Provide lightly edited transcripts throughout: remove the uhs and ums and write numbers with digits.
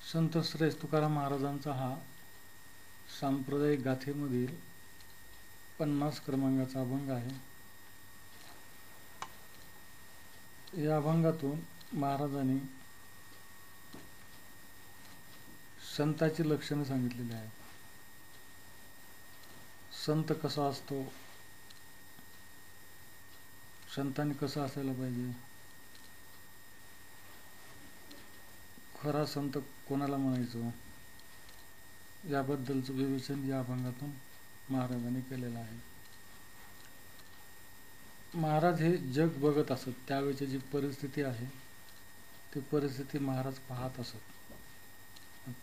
संत श्रेष्ठ तुकाराम महाराजांचा हा सांप्रदायिक गाथेमधील 50 क्रमांकाचा अभंग आहे. या अभंगातून महाराजांनी संताची लक्षणे सांगितलेली आहेत. संत कसा असतो, संतांनी कसं असायला पाहिजे, खरा संत कोणाला म्हणायचो, याबद्दलचं विवेचन या अभंगातून महाराजांनी केलेलं आहे. महाराज हे जग बघत असत, त्यावेळची जी परिस्थिती आहे ती परिस्थिती महाराज पाहत असत,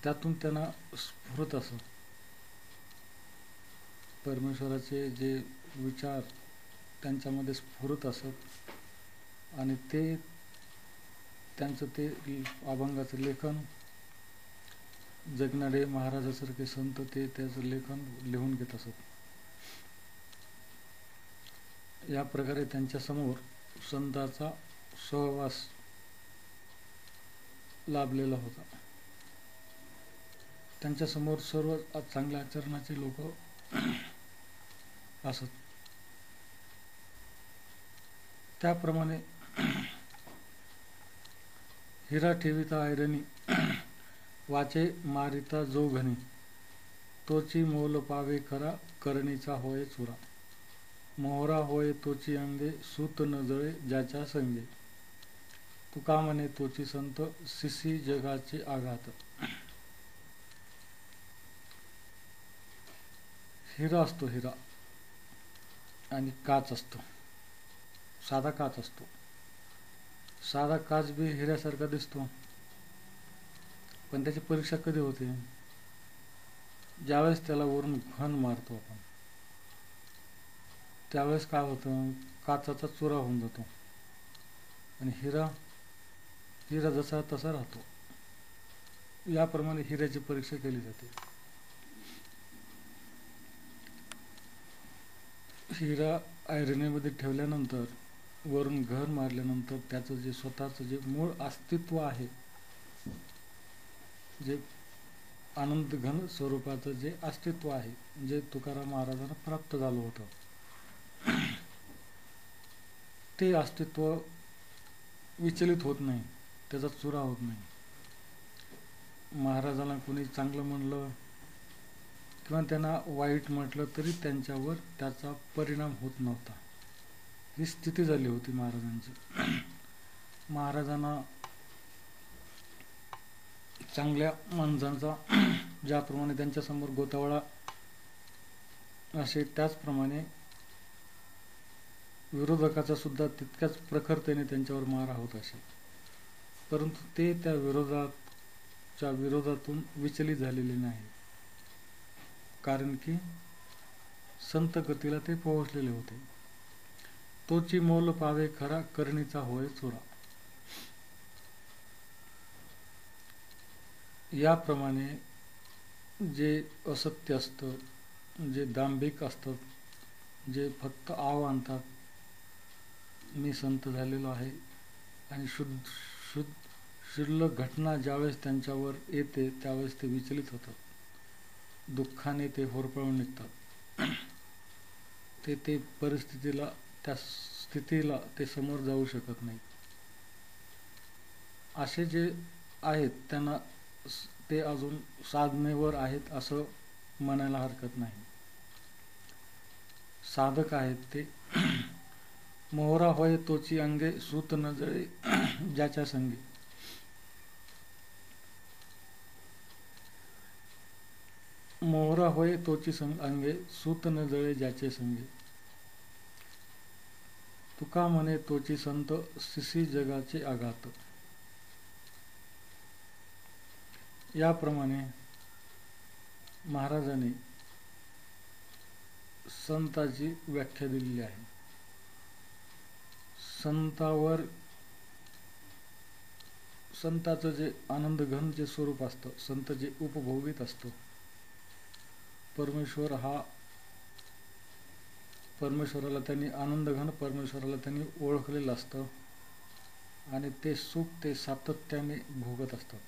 त्यातून त्यांना स्फुरत असत. परमेश्वराचे जे विचार त्यांच्यामध्ये स्फुरत असत आणि ते त्यांचं ते अभंगाचं लेखन जगणारे महाराजासारखे संत ते त्याचं लेखन लिहून घेत असत. या प्रकारे त्यांच्यासमोर संतांचा सहवास लाभलेला होता. त्यांच्यासमोर सर्व चांगल्या आचरणाचे लोक असत. त्याप्रमाणे हिरा ठेविता ऐरणी वाचे मारिता जो घनी, तोची मोल पावे खरा करणीचा होय चुरा. मोहरा होय तोची अंगे सूत न जळे ज्याच्या संगे, तुका म्हणे तोची संत सिसी जगाचे आघात. हिरा असतो, हिरा आणि काच असतो, साधा काच असतो. साधा काच बी हिऱ्यासारखा दिसतो, पण त्याची परीक्षा कधी होते, ज्यावेळेस त्याला वरून घन मारतो आपण, त्यावेळेस काय होतं, काचाचा चुरा होऊन जातो आणि हिरा जसा तसा राहतो. याप्रमाणे हिऱ्याची परीक्षा केली जाते. हिरा ऐरणीमध्ये ठेवल्यानंतर वरून घर मारल्यानंतर त्याचं जे स्वतःचं जे मूळ अस्तित्व आहे, जे आनंद घन स्वरूपाचं जे अस्तित्व आहे, जे तुकाराम महाराजांना प्राप्त झालं होतं, ते अस्तित्व विचलित होत नाही, त्याचा चुरा होत नाही. महाराजांना कोणी चांगलं म्हणलं किंवा त्यांना वाईट म्हटलं तरी त्यांच्यावर त्याचा परिणाम होत नव्हता. ही स्थिती झाली होती महाराजांची. महाराजांना चांगल्या माणसांचा ज्याप्रमाणे त्यांच्यासमोर गोतावळा असे, त्याचप्रमाणे विरोधकाचा सुद्धा तितक्याच प्रखरतेने त्यांच्यावर मारा होत असे. परंतु ते त्या विरोधातून विचलित झालेले नाही, कारण की संत गतीला ते पोहोचलेले होते. तोची मोल पावे खरा करणीचा होय चुरा. याप्रमाणे जे असत्य असतं, जे दांभिक असतं, जे फक्त आव आणतात, मी संत झालेलो आहे, आणि शुल्लक घटना ज्यावेळेस त्यांच्यावर येते त्यावेळेस ते विचलित होतात, दुःखाने ते होरपळून निघतात. ते परिस्थितीला, त्या स्थितीला ते समोर जाऊ शकत नाही. असे जे आहेत त्यांना ते अजून साधनेवर आहेत असं म्हणायला हरकत नाही. साधक आहेत ते. मोहरा होय तोची अंगे सूत न जळे ज्याच्या संगे, मोहरा होय तोची अंगे सूत न जळे ज्याचे संगे, तुका म्हणे तोची संत सिसी जगाचे आघात. याप्रमाणे महाराजांनी संताची व्याख्या दिलेली आहे. संताचं जे आनंदघन जे स्वरूप असतं, संत जे उपभोगीत असतो, परमेश्वराला त्यांनी आनंदघन परमेश्वराला त्यांनी ओळखलेलं असतं आणि ते सुख ते सातत्याने भोगत असतात.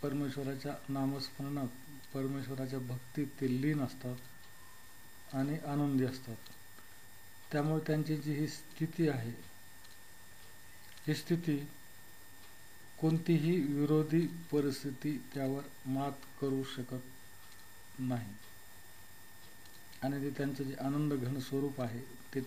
परमेश्वराच्या नामस्मरणात, परमेश्वराच्या भक्तीत ते लीन असतात आणि आनंदी असतात. त्यामुळे त्यांची जी ही स्थिती आहे, ही स्थिती कोणतीही विरोधी परिस्थिती त्यावर मात करू शकत नाही. आणि ते त्यांचं जे आनंद घन स्वरूप आहे ते